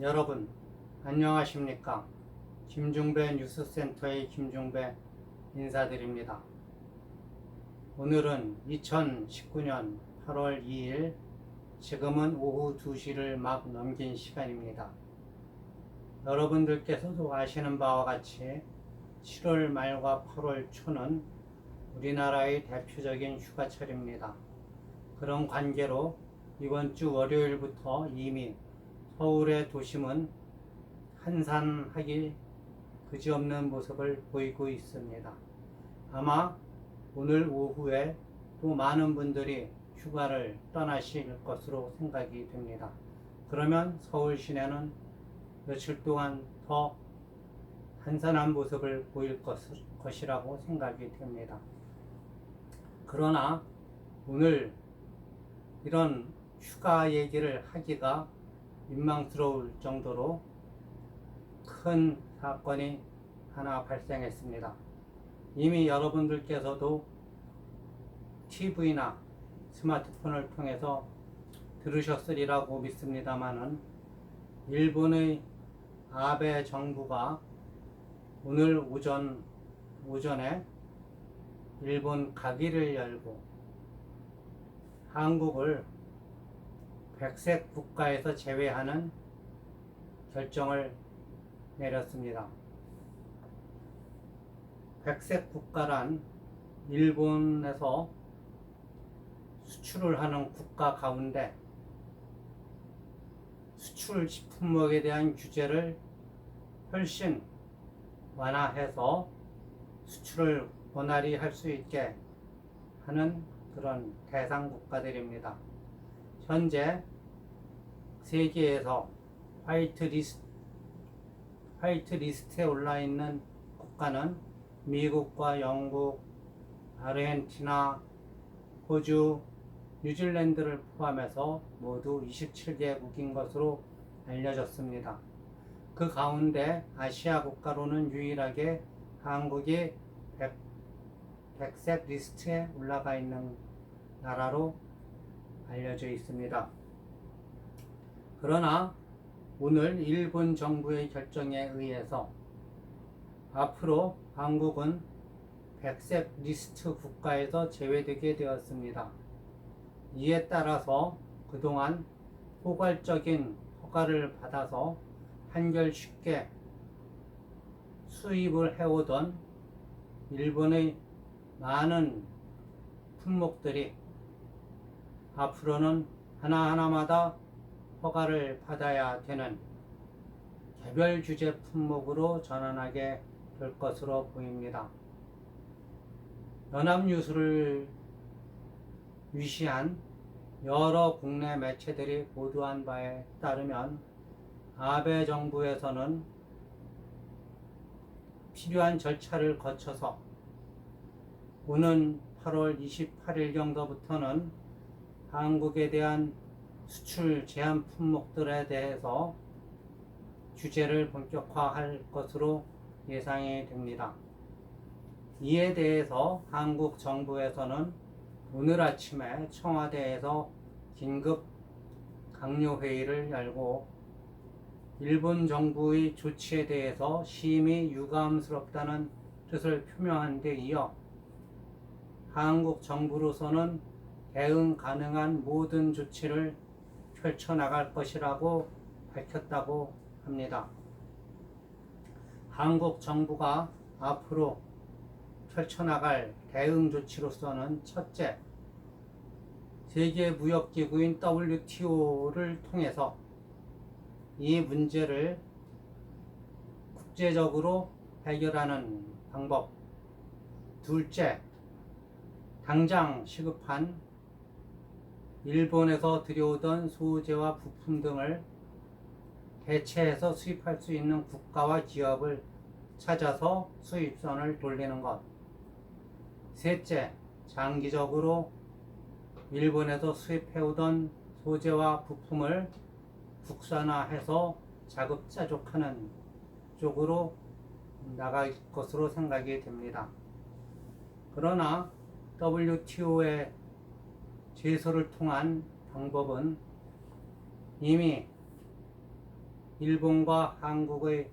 여러분 안녕하십니까? 김중배 뉴스센터의 김중배 인사드립니다. 오늘은 2019년 8월 2일 지금은 오후 2시를 막 넘긴 시간입니다. 여러분들께서도 아시는 바와 같이 7월 말과 8월 초는 우리나라의 대표적인 휴가철입니다. 그런 관계로 이번 주 월요일부터 이미 서울의 도심은 한산하기 그지없는 모습을 보이고 있습니다. 아마 오늘 오후에 또 많은 분들이 휴가를 떠나실 것으로 생각이 됩니다. 그러면 서울 시내는 며칠 동안 더 한산한 모습을 보일 것이라고 생각이 됩니다. 그러나 오늘 이런 휴가 얘기를 하기가 민망스러울 정도로 큰 사건이 하나 발생했습니다. 이미 여러분들께서도 TV나 스마트폰을 통해서 들으셨으리라고 믿습니다만은 일본의 아베 정부가 오늘 오전에 일본 가기를 열고 한국을 백색 국가에서 제외하는 결정을 내렸습니다. 백색 국가란 일본에서 수출을 하는 국가 가운데 수출 식품목에 대한 규제를 훨씬 완화해서 수출을 원활히 할 수 있게 하는 그런 대상 국가들입니다. 현재 세계에서 화이트 리스트에 올라 있는 국가는 미국과 영국, 아르헨티나, 호주, 뉴질랜드를 포함해서 모두 27개국인 것으로 알려졌습니다. 그 가운데 아시아 국가로는 유일하게 한국이 백색 리스트에 올라가 있는 나라로 알려져 있습니다. 그러나 오늘 일본 정부의 결정에 의해서 앞으로 한국은 백색 리스트 국가에서 제외되게 되었습니다. 이에 따라서 그동안 포괄적인 허가를 받아서 한결 쉽게 수입을 해오던 일본의 많은 품목들이 앞으로는 하나하나마다 허가를 받아야 되는 개별 규제 품목으로 전환하게 될 것으로 보입니다. 연합뉴스를 위시한 여러 국내 매체들이 보도한 바에 따르면 아베 정부에서는 필요한 절차를 거쳐서 오는 8월 28일경부터는 한국에 대한 수출 제한 품목들에 대해서 규제를 본격화할 것으로 예상이 됩니다. 이에 대해서 한국 정부에서는 오늘 아침에 청와대에서 긴급 강요회의를 열고 일본 정부의 조치에 대해서 심히 유감스럽다는 뜻을 표명한 데 이어 한국 정부로서는 대응 가능한 모든 조치를 펼쳐나갈 것이라고 밝혔다고 합니다. 한국 정부가 앞으로 펼쳐나갈 대응 조치로서는 첫째, 세계무역기구인 WTO를 통해서 이 문제를 국제적으로 해결하는 방법. 둘째, 당장 시급한 일본에서 들여오던 소재와 부품 등을 대체해서 수입할 수 있는 국가와 기업을 찾아서 수입선을 돌리는 것. 셋째, 장기적으로 일본에서 수입해오던 소재와 부품을 국산화해서 자급자족하는 쪽으로 나갈 것으로 생각이 됩니다. 그러나 WTO의 제소를 통한 방법은 이미 일본과 한국의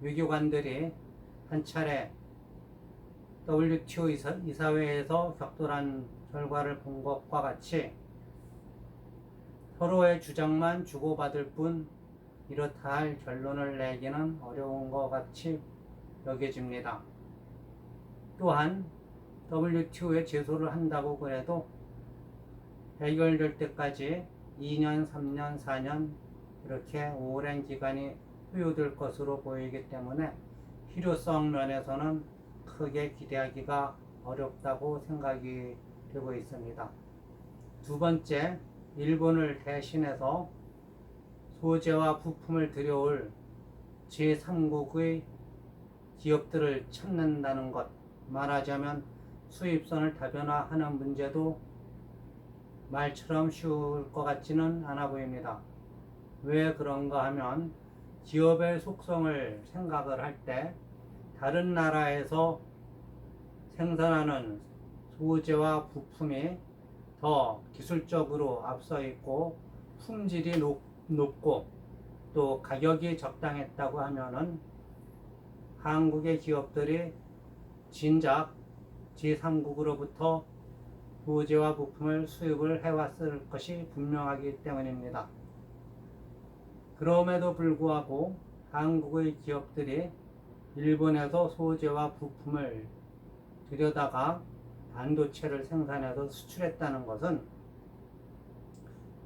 외교관들이 한 차례 WTO 이사회에서 격돌한 결과를 본 것과 같이 서로의 주장만 주고받을 뿐 이렇다 할 결론을 내기는 어려운 것 같이 여겨집니다. 또한 WTO에 제소를 한다고 그래도 해결될 때까지 2년, 3년, 4년 이렇게 오랜 기간이 소요될 것으로 보이기 때문에 필요성 면에서는 크게 기대하기가 어렵다고 생각이 되고 있습니다. 두 번째, 일본을 대신해서 소재와 부품을 들여올 제3국의 기업들을 찾는다는 것, 말하자면 수입선을 다변화하는 문제도 말처럼 쉬울 것 같지는 않아 보입니다. 왜 그런가 하면 기업의 속성을 생각을 할 때 다른 나라에서 생산하는 소재와 부품이 더 기술적으로 앞서 있고 품질이 높고 또 가격이 적당했다고 하면은 한국의 기업들이 진작 제3국으로부터 소재와 부품을 수입을 해왔을 것이 분명하기 때문입니다. 그럼에도 불구하고 한국의 기업들이 일본에서 소재와 부품을 들여다가 반도체를 생산해서 수출했다는 것은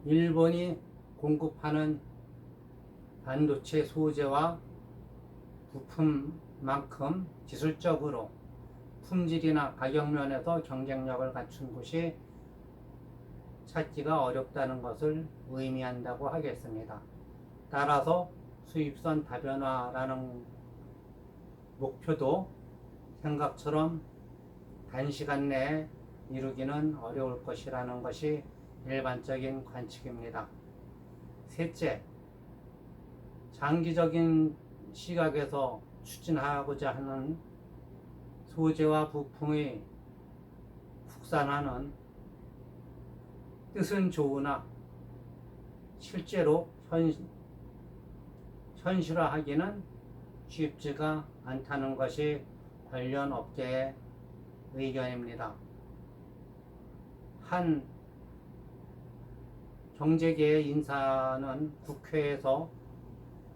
일본이 공급하는 반도체 소재와 부품만큼 기술적으로 품질이나 가격 면에서 경쟁력을 갖춘 곳이 찾기가 어렵다는 것을 의미한다고 하겠습니다. 따라서 수입선 다변화라는 목표도 생각처럼 단시간 내에 이루기는 어려울 것이라는 것이 일반적인 관측입니다. 셋째, 장기적인 시각에서 추진하고자 하는 소재와 부품의 국산화는 뜻은 좋으나 실제로 현실화하기는 쉽지가 않다는 것이 관련 업계의 의견입니다. 한 경제계의 인사는 국회에서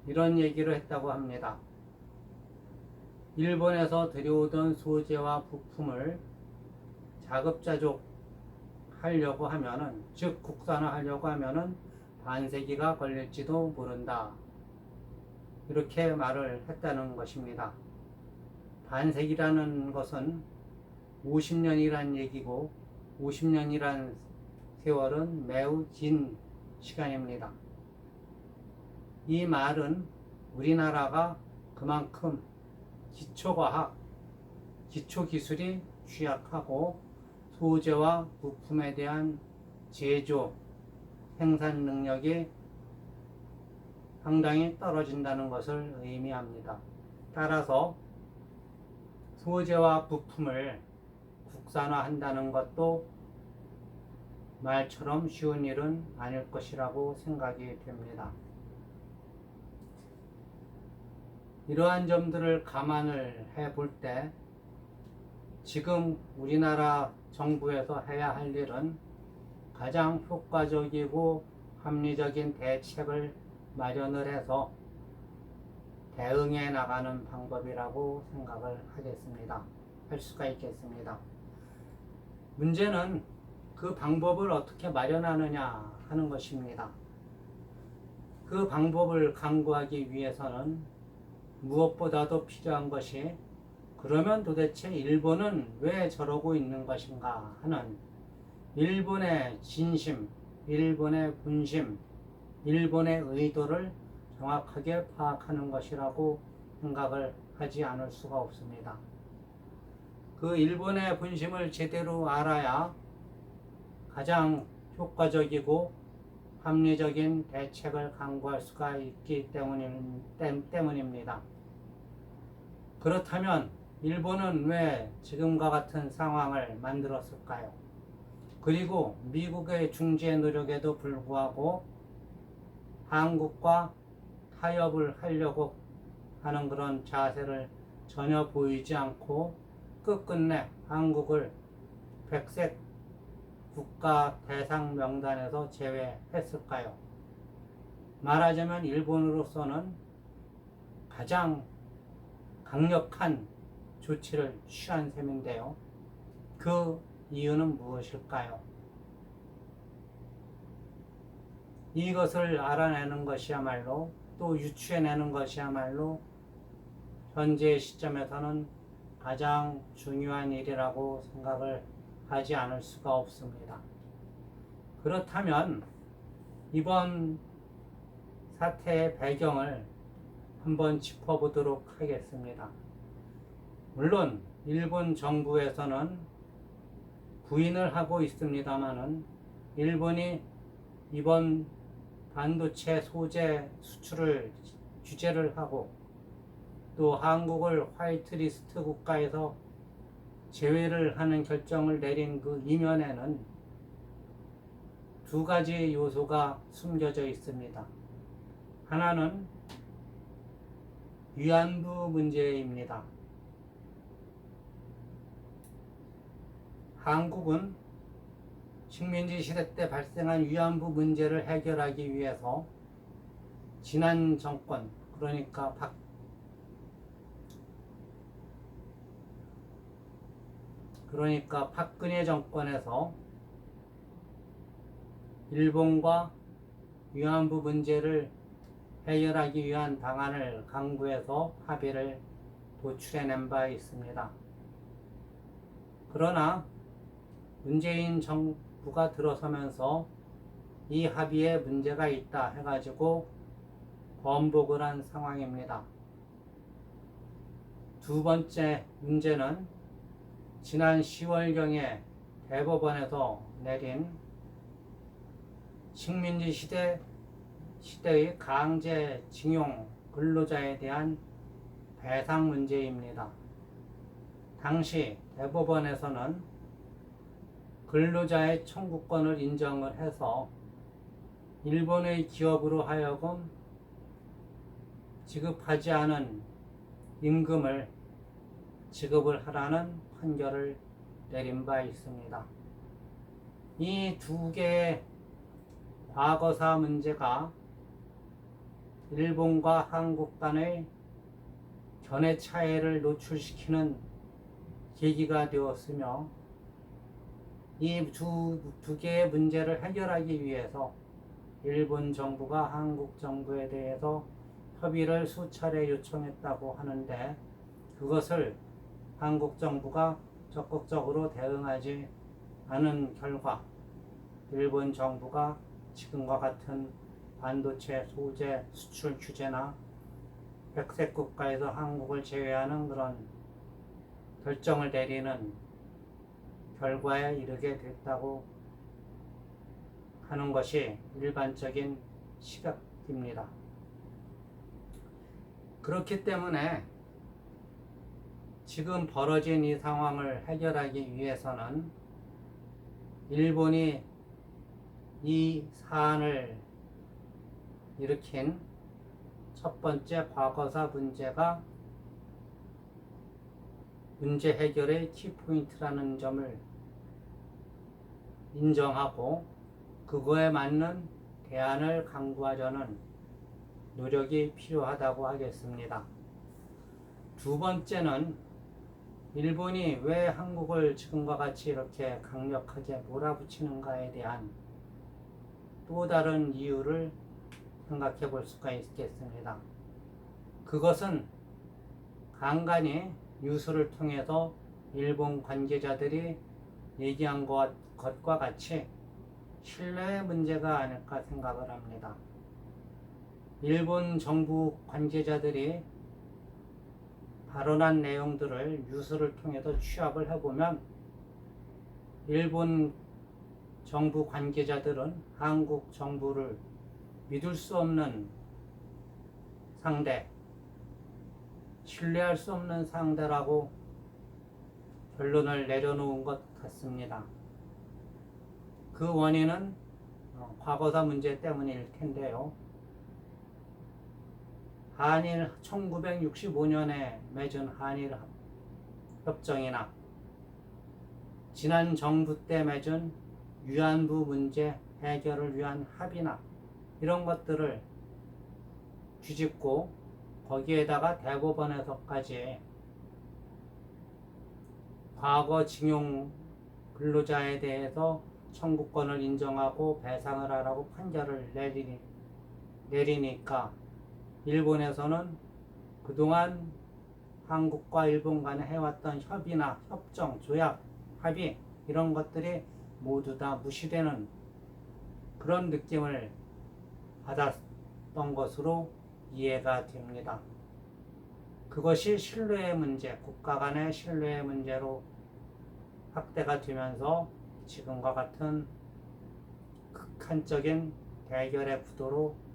이런 얘기를 했다고 합니다. 일본에서 들여오던 소재와 부품을 자급자족 하려고 하면은, 즉 국산화하려고 하면은 반세기가 걸릴지도 모른다. 이렇게 말을 했다는 것입니다. 반세기라는 것은 50년이란 얘기고 50년이란 세월은 매우 긴 시간입니다. 이 말은 우리나라가 그만큼 기초과학, 기초기술이 취약하고 소재와 부품에 대한 제조, 생산 능력이 상당히 떨어진다는 것을 의미합니다. 따라서 소재와 부품을 국산화한다는 것도 말처럼 쉬운 일은 아닐 것이라고 생각이 됩니다. 이러한 점들을 감안을 해볼 때 지금 우리나라 정부에서 해야 할 일은 가장 효과적이고 합리적인 대책을 마련을 해서 대응해 나가는 방법이라고 생각을 하겠습니다. 할 수가 있겠습니다. 문제는 그 방법을 어떻게 마련하느냐 하는 것입니다. 그 방법을 강구하기 위해서는 무엇보다도 필요한 것이 그러면 도대체 일본은 왜 저러고 있는 것인가 하는 일본의 진심, 일본의 분심, 일본의 의도를 정확하게 파악하는 것이라고 생각을 하지 않을 수가 없습니다. 그 일본의 분심을 제대로 알아야 가장 효과적이고 합리적인 대책을 강구할 수가 있기 때문입니다. 그렇다면 일본은 왜 지금과 같은 상황을 만들었을까요? 그리고 미국의 중재 노력에도 불구하고 한국과 타협을 하려고 하는 그런 자세를 전혀 보이지 않고 끝끝내 한국을 백색 국가 대상 명단에서 제외했을까요? 말하자면 일본으로서는 가장 강력한 조치를 취한 셈인데요. 그 이유는 무엇일까요? 이것을 알아내는 것이야말로, 또 유추해내는 것이야말로 현재 시점에서는 가장 중요한 일이라고 생각을 하지 않을 수가 없습니다. 그렇다면 이번 사태의 배경을 한번 짚어보도록 하겠습니다. 물론 일본 정부에서는 부인을 하고 있습니다마는 일본이 이번 반도체 소재 수출을 규제를 하고 또 한국을 화이트리스트 국가에서 제외를 하는 결정을 내린 그 이면에는 두 가지 요소가 숨겨져 있습니다. 하나는 위안부 문제입니다. 한국은 식민지 시대 때 발생한 위안부 문제를 해결하기 위해서 지난 정권, 그러니까 박근혜 정권에서 일본과 위안부 문제를 해결하기 위한 방안을 강구해서 합의를 도출해낸 바 있습니다. 그러나 문재인 정부가 들어서면서 이 합의에 문제가 있다 해가지고 번복을 한 상황입니다. 두 번째 문제는 지난 10월경에 대법원에서 내린 식민지 시대의 강제징용 근로자에 대한 배상 문제입니다. 당시 대법원에서는 근로자의 청구권을 인정을 해서 일본의 기업으로 하여금 지급하지 않은 임금을 지급을 하라는 판결을 내린 바 있습니다. 이 두 개의 과거사 문제가 일본과 한국 간의 견해 차이를 노출시키는 계기가 되었으며 이 두 개의 문제를 해결하기 위해서 일본 정부가 한국 정부에 대해서 협의를 수차례 요청했다고 하는데 그것을 한국 정부가 적극적으로 대응하지 않은 결과 일본 정부가 지금과 같은 반도체 소재 수출 규제나 백색 국가에서 한국을 제외하는 그런 결정을 내리는 결과에 이르게 됐다고 하는 것이 일반적인 시각입니다. 그렇기 때문에 지금 벌어진 이 상황을 해결하기 위해서는 일본이 이 사안을 일으킨 첫 번째 과거사 문제가 문제 해결의 키포인트라는 점을 인정하고 그거에 맞는 대안을 강구하려는 노력이 필요하다고 하겠습니다. 두 번째는 일본이 왜 한국을 지금과 같이 이렇게 강력하게 몰아붙이는가에 대한 또 다른 이유를 생각해 볼 수가 있겠습니다. 그것은 간간히 뉴스를 통해서 일본 관계자들이 얘기한 것과 같이 신뢰의 문제가 아닐까 생각을 합니다. 일본 정부 관계자들이 발언한 내용들을 뉴스를 통해서 취합을 해보면 일본 정부 관계자들은 한국 정부를 믿을 수 없는 상대, 신뢰할 수 없는 상대라고 결론을 내려놓은 것 같습니다. 그 원인은 과거사 문제 때문일 텐데요. 한일 1965년에 맺은 한일 협정이나 지난 정부 때 맺은 위안부 문제 해결을 위한 합의나 이런 것들을 뒤집고 거기에다가 대법원에서까지 과거 징용 근로자에 대해서 청구권을 인정하고 배상을 하라고 판결을 내리니까 일본에서는 그동안 한국과 일본 간에 해왔던 협의나 협정, 조약, 합의 이런 것들이 모두 다 무시되는 그런 느낌을 받았던 것으로 이해가 됩니다. 그것이 신뢰의 문제, 국가 간의 신뢰의 문제로 확대가 되면서 지금과 같은 극한적인 대결의 구도로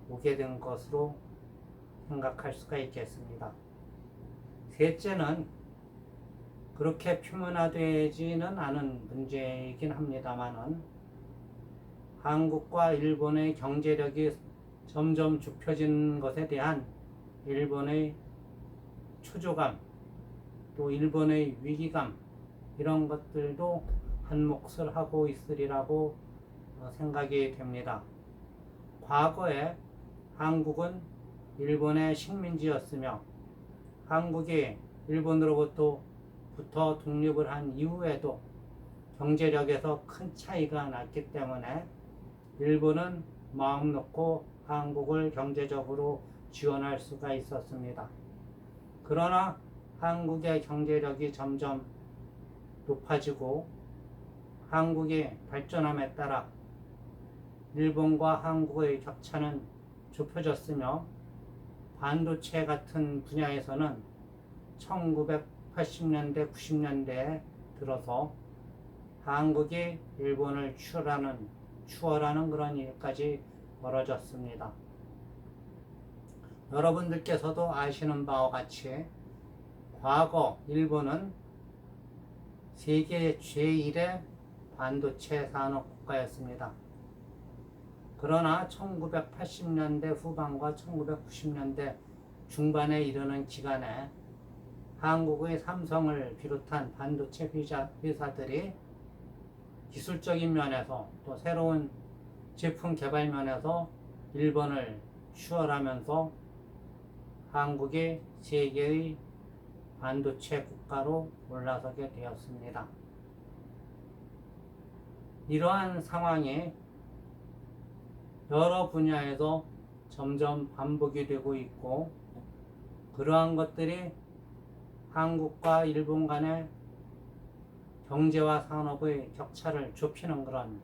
오게 된 것으로 생각할 수가 있겠습니다. 셋째는 그렇게 표면화되지는 않은 문제이긴 합니다만은 한국과 일본의 경제력이 점점 좁혀지는 것에 대한 일본의 초조감, 또 일본의 위기감 이런 것들도 한 몫을 하고 있으리라고 생각이 됩니다. 과거에 한국은 일본의 식민지였으며 한국이 일본으로부터 독립을 한 이후에도 경제력에서 큰 차이가 났기 때문에 일본은 마음 놓고 한국을 경제적으로 지원할 수가 있었습니다. 그러나 한국의 경제력이 점점 높아지고 한국이 발전함에 따라 일본과 한국의 격차는 좁혀졌으며 반도체 같은 분야에서는 1980년대, 90년대에 들어서 한국이 일본을 추월하는 그런 일까지 벌어졌습니다. 여러분들께서도 아시는 바와 같이 과거 일본은 세계 제1의 반도체 산업 국가였습니다. 그러나 1980년대 후반과 1990년대 중반에 이르는 기간에 한국의 삼성을 비롯한 반도체 회사들이 기술적인 면에서 또 새로운 제품 개발 면에서 일본을 추월하면서 한국이 세계의 반도체 국가로 올라서게 되었습니다. 이러한 상황이 여러 분야에서 점점 반복이 되고 있고 그러한 것들이 한국과 일본 간의 경제와 산업의 격차를 좁히는 그런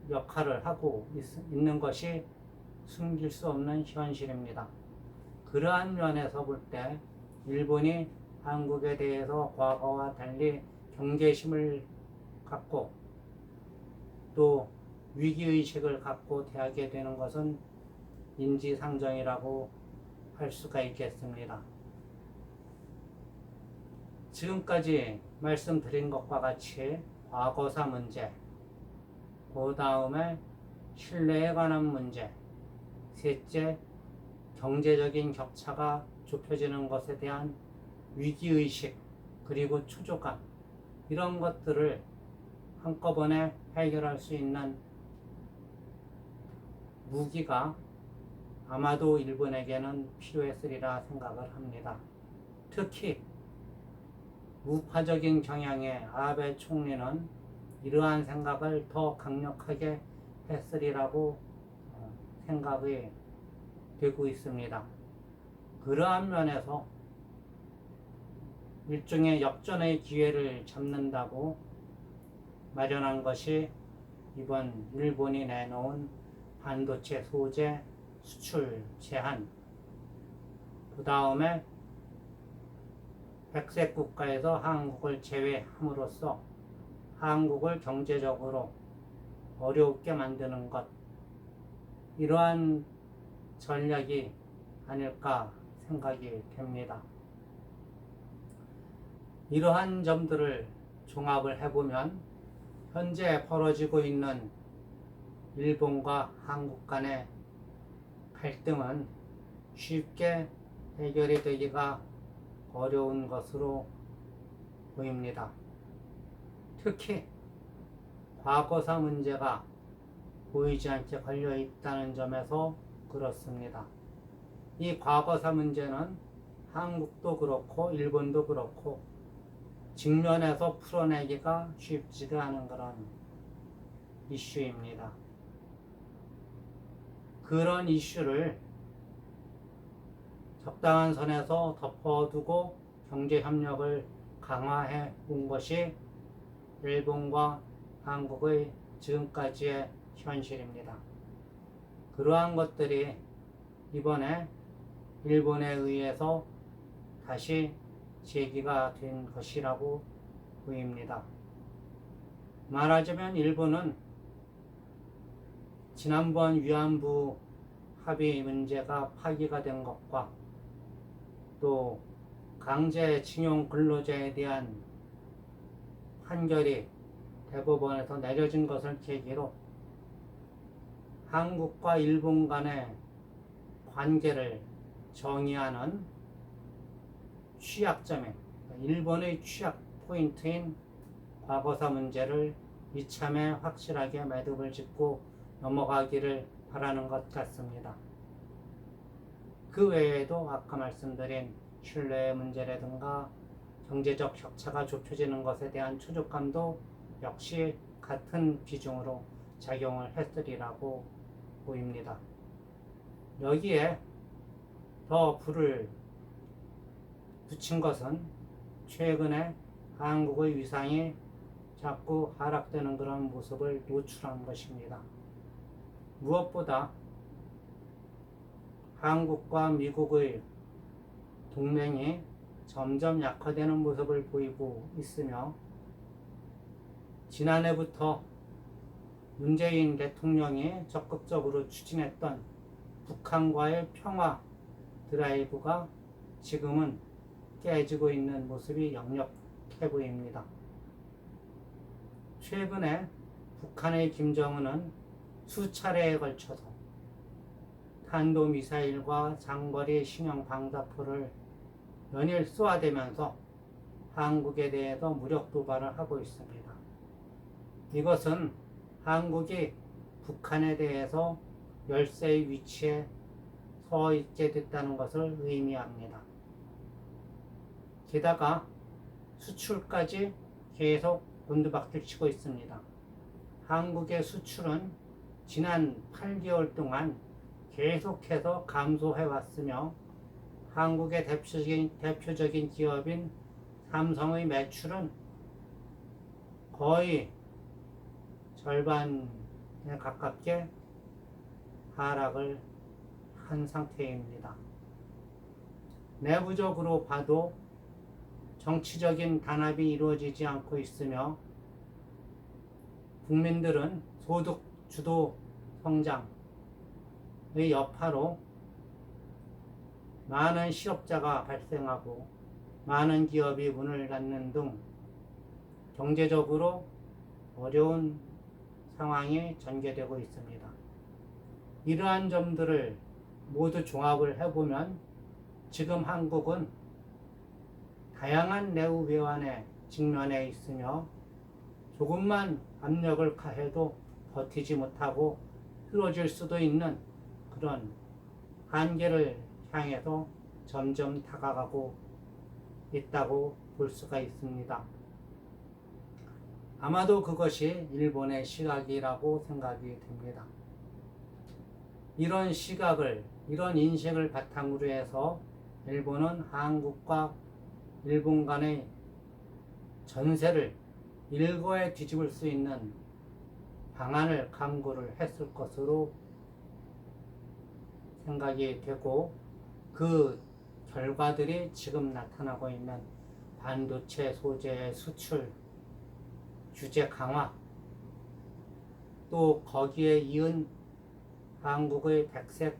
역할을 하고 있는 것이 숨길 수 없는 현실입니다. 그러한 면에서 볼 때 일본이 한국에 대해서 과거와 달리 경계심을 갖고 또 위기의식을 갖고 대하게 되는 것은 인지상정이라고 할 수가 있겠습니다. 지금까지 말씀드린 것과 같이 과거사 문제, 그 다음에 신뢰에 관한 문제, 셋째 경제적인 격차가 좁혀지는 것에 대한 위기의식 그리고 초조감 이런 것들을 한꺼번에 해결할 수 있는 무기가 아마도 일본에게는 필요했으리라 생각을 합니다. 특히 우파적인 경향의 아베 총리는 이러한 생각을 더 강력하게 했으리라고 생각이 되고 있습니다. 그러한 면에서 일종의 역전의 기회를 잡는다고 마련한 것이 이번 일본이 내놓은 반도체 소재 수출 제한, 그 다음에 백색 국가에서 한국을 제외함으로써 한국을 경제적으로 어렵게 만드는 것, 이러한 전략이 아닐까 생각이 됩니다. 이러한 점들을 종합을 해보면 현재 벌어지고 있는 일본과 한국 간의 갈등은 쉽게 해결이 되기가 어려운 것으로 보입니다. 특히 과거사 문제가 보이지 않게 걸려 있다는 점에서 그렇습니다. 이 과거사 문제는 한국도 그렇고 일본도 그렇고 직면해서 풀어내기가 쉽지가 않은 그런 이슈입니다. 그런 이슈를 적당한 선에서 덮어두고 경제협력을 강화해 온 것이 일본과 한국의 지금까지의 현실입니다. 그러한 것들이 이번에 일본에 의해서 다시 제기가 된 것이라고 보입니다. 말하자면 일본은 지난번 위안부 합의 문제가 파기가 된 것과 또 강제징용 근로자에 대한 판결이 대법원에서 내려진 것을 계기로 한국과 일본 간의 관계를 정의하는 취약점에 일본의 취약 포인트인 과거사 문제를 이참에 확실하게 매듭을 짓고 넘어가기를 바라는 것 같습니다. 그 외에도 아까 말씀드린 신뢰의 문제라든가 경제적 격차가 좁혀지는 것에 대한 추적감도 역시 같은 비중으로 작용을 했으리라고 보입니다. 여기에 더 불을 붙인 것은 최근에 한국의 위상이 자꾸 하락되는 그런 모습을 노출한 것입니다. 무엇보다 한국과 미국의 동맹이 점점 약화되는 모습을 보이고 있으며 지난해부터 문재인 대통령이 적극적으로 추진했던 북한과의 평화 드라이브가 지금은 깨지고 있는 모습이 역력해 보입니다. 최근에 북한의 김정은은 수차례에 걸쳐서 탄도미사일과 장거리 신형 방사포를 연일 쏘아대면서 한국에 대해서 무력 도발을 하고 있습니다. 이것은 한국이 북한에 대해서 열세의 위치에 서 있게 됐다는 것을 의미합니다. 게다가 수출까지 계속 곤두박질 치고 있습니다. 한국의 수출은 지난 8개월 동안 계속해서 감소해 왔으며 한국의 대표적인 기업인 삼성의 매출은 거의 절반에 가깝게 하락을 한 상태입니다. 내부적으로 봐도 정치적인 단합이 이루어지지 않고 있으며 국민들은 소득 주도 성장의 여파로 많은 실업자가 발생하고 많은 기업이 문을 닫는 등 경제적으로 어려운 상황이 전개되고 있습니다. 이러한 점들을 모두 종합을 해보면 지금 한국은 다양한 내후 외환에 직면해 있으며 조금만 압력을 가해도 버티지 못하고 쓰러질 수도 있는 그런 한계를 향해서 점점 다가가고 있다고 볼 수가 있습니다. 아마도 그것이 일본의 시각이라고 생각이 됩니다. 이런 시각을, 이런 인식을 바탕으로 해서 일본은 한국과 일본 간의 전세를 일거에 뒤집을 수 있는 방안을 강구를 했을 것으로 생각이 되고 그 결과들이 지금 나타나고 있는 반도체 소재의 수출 규제 강화 또 거기에 이은 한국의 백색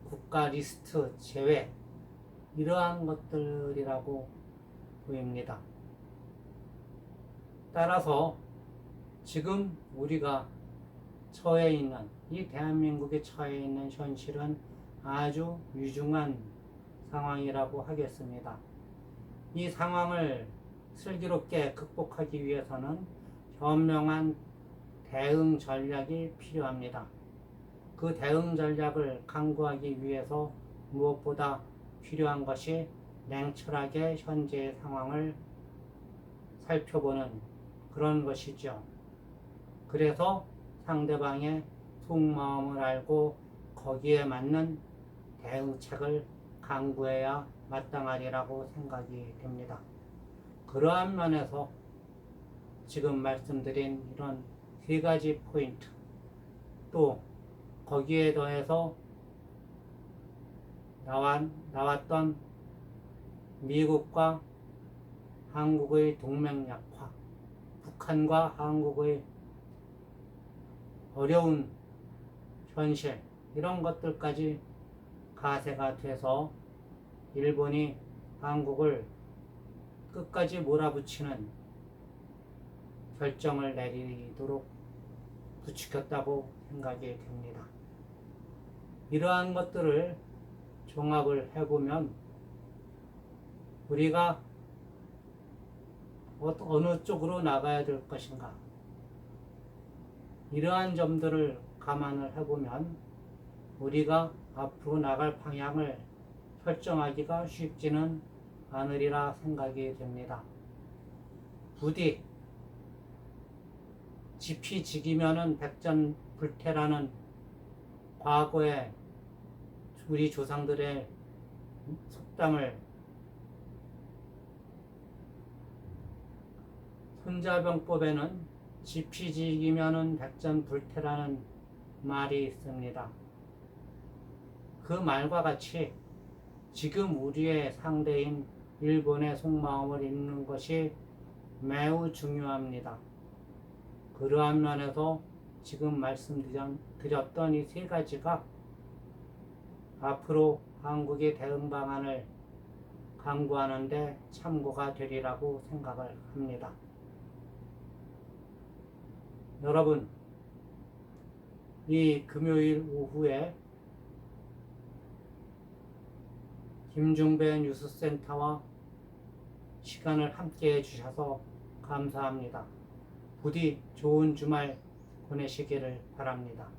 국가 리스트 제외 이러한 것들이라고 보입니다. 따라서 지금 우리가 처해 있는 이 대한민국에 처해 있는 현실은 아주 위중한 상황이라고 하겠습니다. 이 상황을 슬기롭게 극복하기 위해서는 현명한 대응 전략이 필요합니다. 그 대응 전략을 강구하기 위해서 무엇보다 필요한 것이 냉철하게 현재의 상황을 살펴보는 그런 것이죠. 그래서 상대방의 속마음을 알고 거기에 맞는 대응책을 강구해야 마땅하리라고 생각이 됩니다. 그러한 면에서 지금 말씀드린 이런 세 가지 포인트, 또 거기에 더해서 나왔던 미국과 한국의 동맹 약화, 북한과 한국의 어려운 현실, 이런 것들까지 가세가 돼서 일본이 한국을 끝까지 몰아붙이는 결정을 내리도록 부추겼다고 생각이 됩니다. 이러한 것들을 종합을 해보면 우리가 어느 쪽으로 나가야 될 것인가, 이러한 점들을 감안을 해보면 우리가 앞으로 나갈 방향을 설정하기가 쉽지는 않으리라 생각이 됩니다. 부디 지피지기면은 백전불태라는 과거의 우리 조상들의 속담을 손자병법에는 지피지기면은 백전불태라는 말이 있습니다. 그 말과 같이 지금 우리의 상대인 일본의 속마음을 읽는 것이 매우 중요합니다. 그러한 면에서 지금 말씀드렸던 이 세 가지가 앞으로 한국의 대응 방안을 강구하는 데 참고가 되리라고 생각을 합니다. 여러분, 이 금요일 오후에 김중배 뉴스센터와 시간을 함께 해주셔서 감사합니다. 부디 좋은 주말 보내시기를 바랍니다.